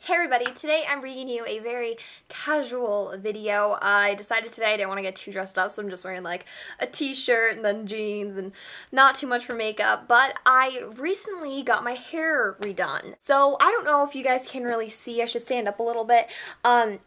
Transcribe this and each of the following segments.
Hey everybody, today I'm bringing you a very casual video. I decided today I didn't want to get too dressed up, so I'm just wearing like a t-shirt and then jeans and not too much for makeup, but I recently got my hair redone. So I don't know if you guys can really see. I should stand up a little bit.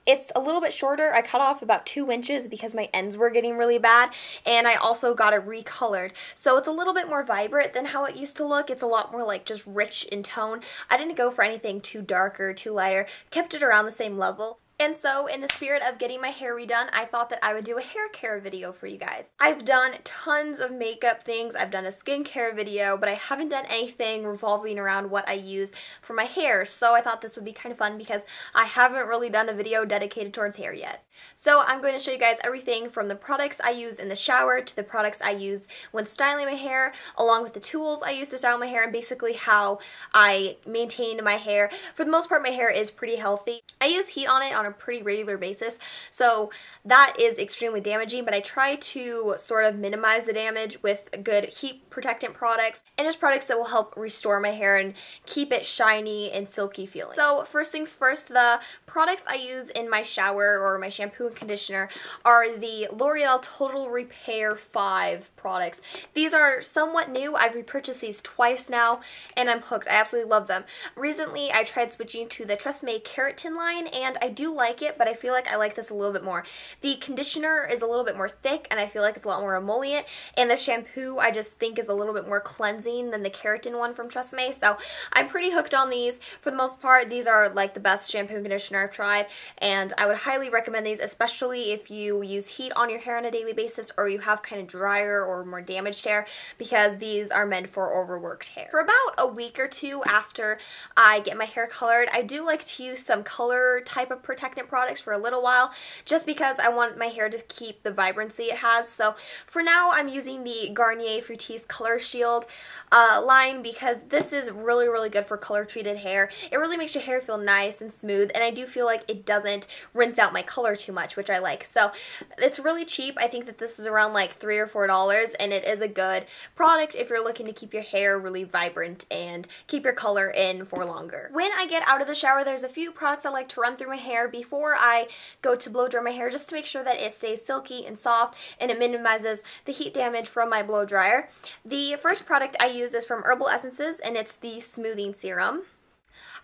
It's a little bit shorter. I cut off about 2 inches because my ends were getting really bad, and I also got it recolored. So it's a little bit more vibrant than how it used to look. It's a lot more like just rich in tone. I didn't go for anything too dark or too light. Kept it around the same level. And so, in the spirit of getting my hair redone, I thought that I would do a hair care video for you guys. I've done tons of makeup things, I've done a skincare video, but I haven't done anything revolving around what I use for my hair, so I thought this would be kind of fun because I haven't really done a video dedicated towards hair yet. So I'm going to show you guys everything from the products I use in the shower to the products I use when styling my hair, along with the tools I use to style my hair, and basically how I maintain my hair. For the most part, my hair is pretty healthy. I use heat on it on a pretty regular basis, so that is extremely damaging, but I try to sort of minimize the damage with good heat protectant products and just products that will help restore my hair and keep it shiny and silky feeling. So first things first, the products I use in my shower or my shampoo and conditioner are the L'Oreal Total Repair 5 products. These are somewhat new. I've repurchased these twice now and I'm hooked. I absolutely love them. Recently I tried switching to the Tresemme Keratin line and I do like it, but I feel like I like this a little bit more. The conditioner is a little bit more thick and I feel like it's a lot more emollient, and the shampoo I just think is a little bit more cleansing than the keratin one from Tresemme, so I'm pretty hooked on these. For the most part, these are like the best shampoo and conditioner I've tried, and I would highly recommend these, especially if you use heat on your hair on a daily basis or you have kind of drier or more damaged hair, because these are meant for overworked hair. For about a week or two after I get my hair colored, I do like to use some color type of protectant products for a little while, just because I want my hair to keep the vibrancy it has. So for now I'm using the Garnier Fruitis Color Shield line, because this is really good for color treated hair. It really makes your hair feel nice and smooth, and I do feel like it doesn't rinse out my color too much, which I like. So it's really cheap. I think that this is around like $3 or $4, and it is a good product if you're looking to keep your hair really vibrant and keep your color in for longer. When I get out of the shower, there's a few products I like to run through my hair before I go to blow dry my hair, just to make sure that it stays silky and soft and it minimizes the heat damage from my blow dryer. The first product I use is from Herbal Essences, and it's the Smoothing Serum.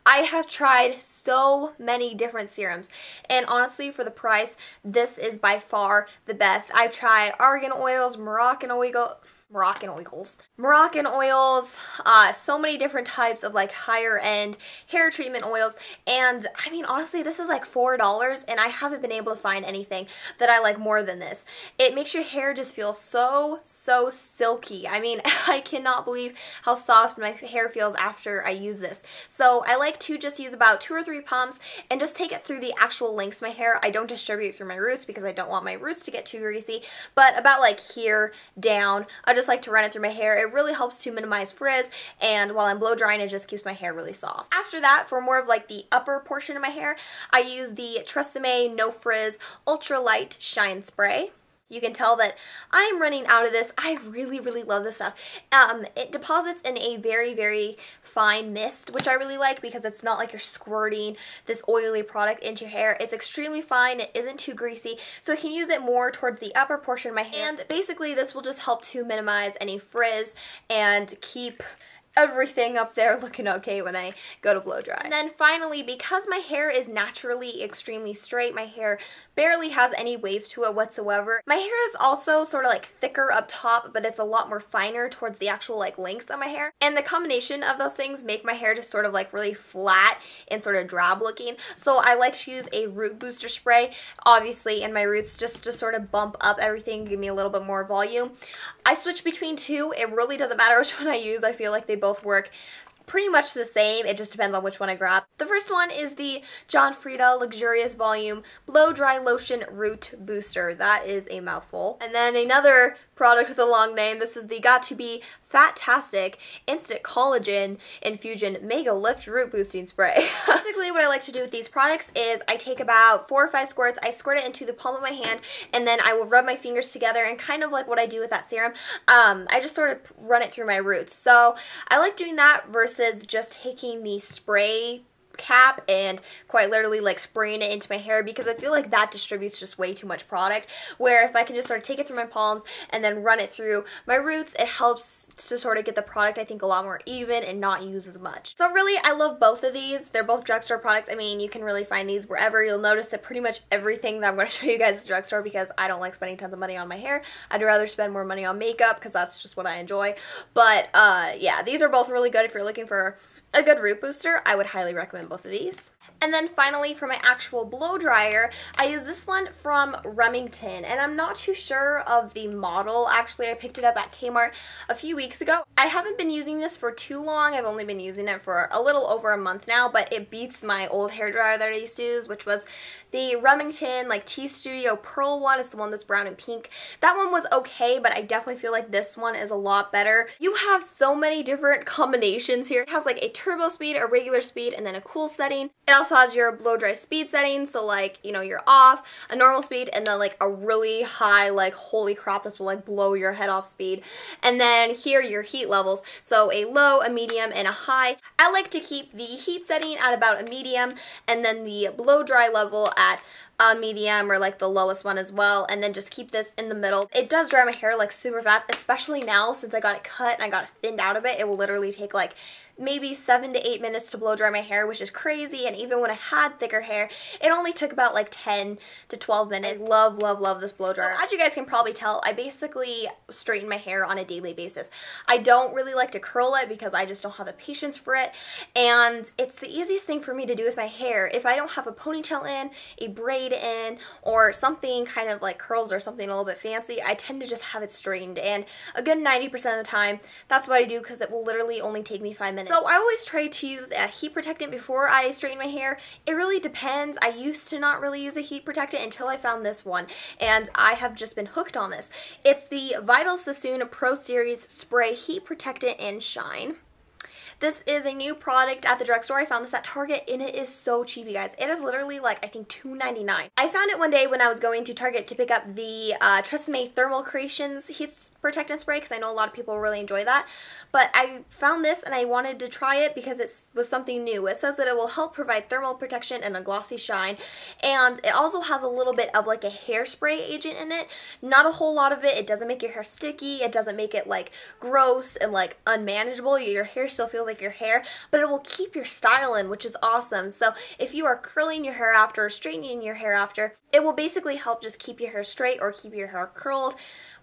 I have tried so many different serums, and honestly, for the price, this is by far the best. I've tried argan oils, Moroccan oils, so many different types of like higher end hair treatment oils, and I mean honestly this is like $4 and I haven't been able to find anything that I like more than this. It makes your hair just feel so silky. I mean I cannot believe how soft my hair feels after I use this. So I like to just use about 2 or 3 pumps and just take it through the actual lengths of my hair. I don't distribute through my roots because I don't want my roots to get too greasy, but about like here down I just like to run it through my hair. It really helps to minimize frizz, and while I'm blow drying it just keeps my hair really soft. After that, for more of like the upper portion of my hair, I use the Tresemme No Frizz Ultra Light Shine Spray. You can tell that I'm running out of this. I really love this stuff. It deposits in a very fine mist, which I really like because it's not like you're squirting this oily product into your hair. It's extremely fine. It isn't too greasy, so I can use it more towards the upper portion of my hair. And basically this will just help to minimize any frizz and keep everything up there looking okay when I go to blow dry. And then finally, because my hair is naturally extremely straight, my hair barely has any waves to it whatsoever. My hair is also sort of like thicker up top, but it's a lot more finer towards the actual like lengths of my hair. And the combination of those things make my hair just sort of like really flat and sort of drab looking. So I like to use a root booster spray, obviously in my roots, just to sort of bump up everything, give me a little bit more volume. I switch between two. It really doesn't matter which one I use. I feel like they both work pretty much the same. It just depends on which one I grab. The first one is the Frieda Luxurious Volume Blow Dry Lotion Root Booster. That is a mouthful. And then another product with a long name. This is the Got2b Fat-Tastic Instant Collagen Infusion Mega Lift Root Boosting Spray. Basically what I like to do with these products is I take about 4 or 5 squirts, I squirt it into the palm of my hand, and then I will rub my fingers together, and kind of like what I do with that serum, I just sort of run it through my roots. So I like doing that versus just taking the spray cap and quite literally like spraying it into my hair, because I feel like that distributes just way too much product, where if I can just sort of take it through my palms and then run it through my roots, it helps to sort of get the product, I think, a lot more even and not use as much. So really, I love both of these. They're both drugstore products. I mean, you can really find these wherever. You'll notice that pretty much everything that I'm going to show you guys is drugstore, because I don't like spending tons of money on my hair. I'd rather spend more money on makeup because that's just what I enjoy. But yeah, these are both really good if you're looking for a good root booster. I would highly recommend both of these. And then finally, for my actual blow dryer, I use this one from Remington, and I'm not too sure of the model. Actually, I picked it up at Kmart a few weeks ago. I haven't been using this for too long. I've only been using it for a little over a month now, but it beats my old hairdryer that I used to use, which was the Remington like T-Studio Pearl one. It's the one that's brown and pink. That one was okay, but I definitely feel like this one is a lot better. You have so many different combinations here. It has like a turbo speed, a regular speed, and then a cool setting. It also has your blow dry speed setting, so like, you know, you're off, a normal speed, and then like a really high, like, holy crap, this will like blow your head off speed. And then here your heat levels, so a low, a medium, and a high. I like to keep the heat setting at about a medium, and then the blow dry level at a medium, or like the lowest one as well, and then just keep this in the middle. It does dry my hair like super fast, especially now since I got it cut and I got it thinned out of it. It will literally take like maybe 7 to 8 minutes to blow dry my hair, which is crazy. And even when I had thicker hair, it only took about like 10 to 12 minutes. I love, love, love this blow dryer. So as you guys can probably tell, I basically straighten my hair on a daily basis. I don't really like to curl it because I just don't have the patience for it, and it's the easiest thing for me to do with my hair. If I don't have a ponytail in, a braid in, or something kind of like curls or something a little bit fancy, I tend to just have it straightened, and a good 90% of the time that's what I do, because it will literally only take me 5 minutes. So I always try to use a heat protectant before I straighten my hair. It really depends. I used to not really use a heat protectant until I found this one, and I have just been hooked on this. It's the Vidal Sassoon Pro Series Spray Heat Protectant in Shine. This is a new product at the drugstore. I found this at Target, and it is so cheap, you guys. It is literally like, I think, $2.99. I found it one day when I was going to Target to pick up the Tresemme Thermal Creations Heat Protectant Spray, because I know a lot of people really enjoy that. But I found this, and I wanted to try it because it was something new. It says that it will help provide thermal protection and a glossy shine, and it also has a little bit of like a hairspray agent in it. Not a whole lot of it. It doesn't make your hair sticky. It doesn't make it like gross and like unmanageable. Your hair still feels like your hair, but it will keep your style in, which is awesome. So if you are curling your hair after or straightening your hair after, it will basically help just keep your hair straight or keep your hair curled.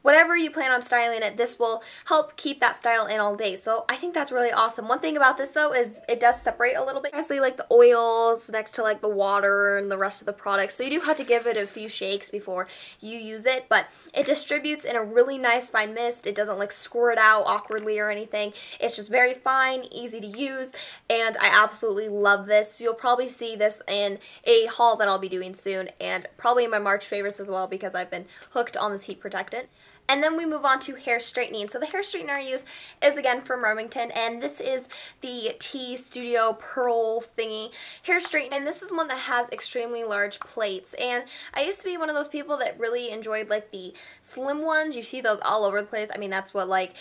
Whatever you plan on styling it, this will help keep that style in all day. So I think that's really awesome. One thing about this though is it does separate a little bit. Honestly, like the oils next to like the water and the rest of the products. So you do have to give it a few shakes before you use it, but it distributes in a really nice fine mist. It doesn't like squirt out awkwardly or anything. It's just very fine, easy to use, and I absolutely love this. You'll probably see this in a haul that I'll be doing soon, and probably in my March favorites as well, because I've been hooked on this heat protectant. And then we move on to hair straightening. So the hair straightener I use is again from Remington, and this is the T-Studio Pearl thingy hair straightener. And this is one that has extremely large plates. And I used to be one of those people that really enjoyed like the slim ones. You see those all over the place. I mean, that's what like,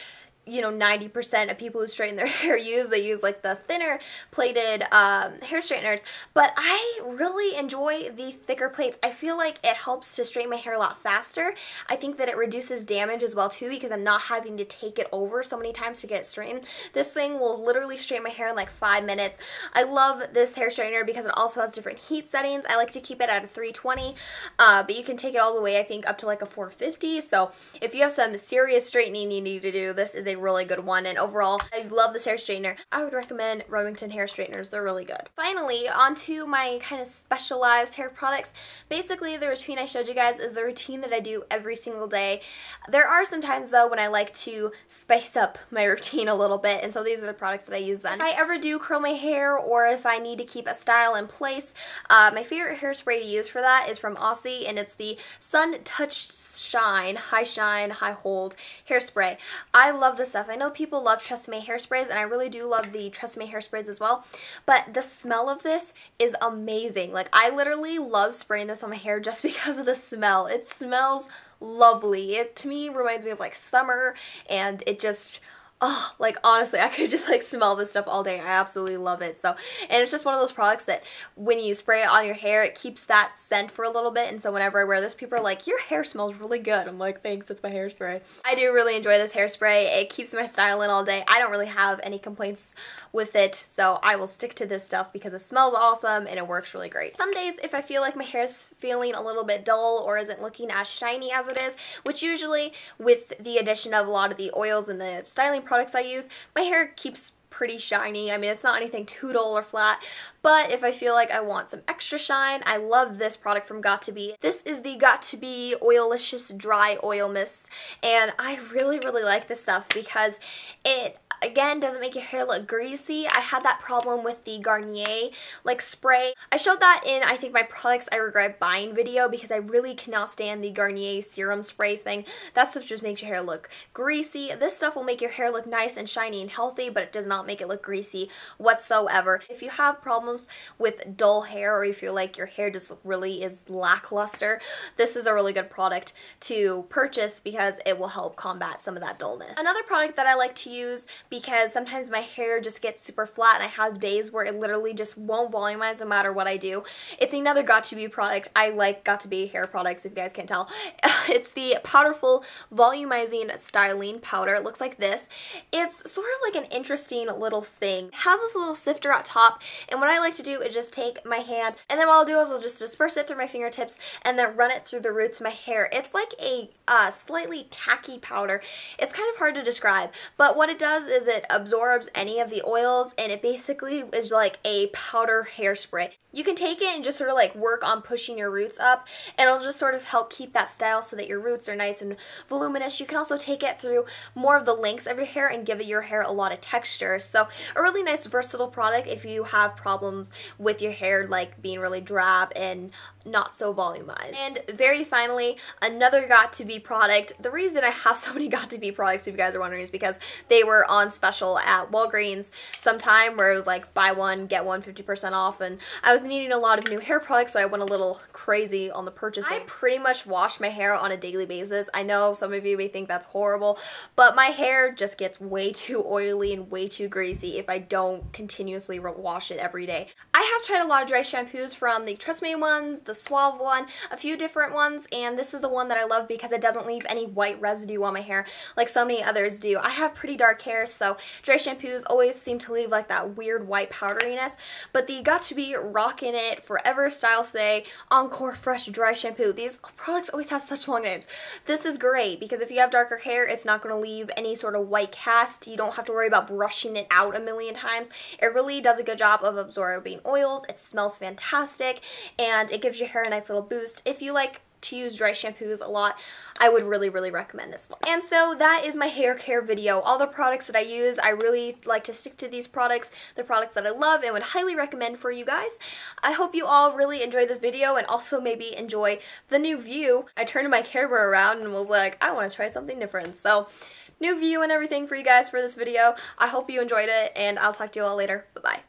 you know, 90% of people who straighten their hair use. They use like the thinner plated hair straighteners, but I really enjoy the thicker plates. I feel like it helps to straighten my hair a lot faster. I think that it reduces damage as well too, because I'm not having to take it over so many times to get it straightened. This thing will literally straighten my hair in like 5 minutes. I love this hair straightener because it also has different heat settings. I like to keep it at a 320, but you can take it all the way, I think, up to like a 450. So if you have some serious straightening you need to do, this is a really good one. And overall, I love this hair straightener. I would recommend Remington hair straighteners. They're really good. Finally, onto my kind of specialized hair products. Basically, the routine I showed you guys is the routine that I do every single day. There are some times though when I like to spice up my routine a little bit, and so these are the products that I use then. If I ever do curl my hair, or if I need to keep a style in place, my favorite hairspray to use for that is from Aussie, and it's the Sun Touched Shine, High Hold hairspray. I love this stuff. I know people love Tresemme hairsprays, and I really do love the Tresemme hairsprays as well, but the smell of this is amazing. Like, I literally love spraying this on my hair just because of the smell. It smells lovely. It, to me, reminds me of like summer, and it just, oh, like honestly, I could just like smell this stuff all day. I absolutely love it. So, and it's just one of those products that when you spray it on your hair, it keeps that scent for a little bit. And so whenever I wear this, people are like, your hair smells really good. I'm like, thanks, it's my hairspray. I do really enjoy this hairspray. It keeps my style in all day. I don't really have any complaints with it, so I will stick to this stuff because it smells awesome and it works really great. Some days, if I feel like my hair is feeling a little bit dull or isn't looking as shiny as it is, which usually with the addition of a lot of the oils and the styling products I use, my hair keeps pretty shiny. I mean, it's not anything too dull or flat, but if I feel like I want some extra shine, I love this product from Got2b. This is the Got2b Oil-licious Dry Oil Mist, and I really like this stuff because it, again, doesn't make your hair look greasy. I had that problem with the Garnier like spray. I showed that in, I think, my products I regret buying video because I really cannot stand the Garnier serum spray thing. That stuff just makes your hair look greasy. This stuff will make your hair look nice and shiny and healthy, but it does not make it look greasy whatsoever. If you have problems with dull hair or you feel like your hair just really is lackluster, this is a really good product to purchase because it will help combat some of that dullness. Another product that I like to use because sometimes my hair just gets super flat and I have days where it literally just won't volumize no matter what I do. It's another Got2b product. I like Got2b hair products, if you guys can't tell. It's the Powderful Volumizing Styling Powder. It looks like this. It's sort of like an interesting little thing. It has this little sifter at top, and what I like to do is just take my hand, and then what I'll do is I'll just disperse it through my fingertips and then run it through the roots of my hair. It's like a slightly tacky powder. It's kind of hard to describe, but what it does is it absorbs any of the oils, and it basically is like a powder hairspray. You can take it and just sort of like work on pushing your roots up, and it'll just sort of help keep that style so that your roots are nice and voluminous. You can also take it through more of the lengths of your hair and give your hair a lot of texture. So a really nice versatile product if you have problems with your hair like being really drab and not so volumized. And very finally, another Got2b product. The reason I have so many Got2b products, if you guys are wondering, is because they were on special at Walgreens sometime where it was like buy one, get one 50% off, and I was needing a lot of new hair products, so I went a little crazy on the purchasing. I pretty much wash my hair on a daily basis. I know some of you may think that's horrible, but my hair just gets way too oily and way too greasy if I don't continuously wash it every day. I have tried a lot of dry shampoos, from the Tresemme ones, the Suave one, a few different ones, and this is the one that I love because it doesn't leave any white residue on my hair like so many others do. I have pretty dark hair, so dry shampoos always seem to leave like that weird white powderiness, but the Got2b Rockin It Forever Style Stay Encore Fresh Dry Shampoo. These products always have such long names. This is great because if you have darker hair, it's not going to leave any sort of white cast. You don't have to worry about brushing it out a million times. It really does a good job of absorbing oils. It smells fantastic, and it gives your hair a nice little boost. If you like to use dry shampoos a lot, I would really recommend this one. And so that is my hair care video. All the products that I use, I really like to stick to these products, the products that I love and would highly recommend for you guys. I hope you all really enjoyed this video and also maybe enjoy the new view. I turned my camera around and was like, I want to try something different. So new view and everything for you guys for this video. I hope you enjoyed it, and I'll talk to you all later. Bye-bye.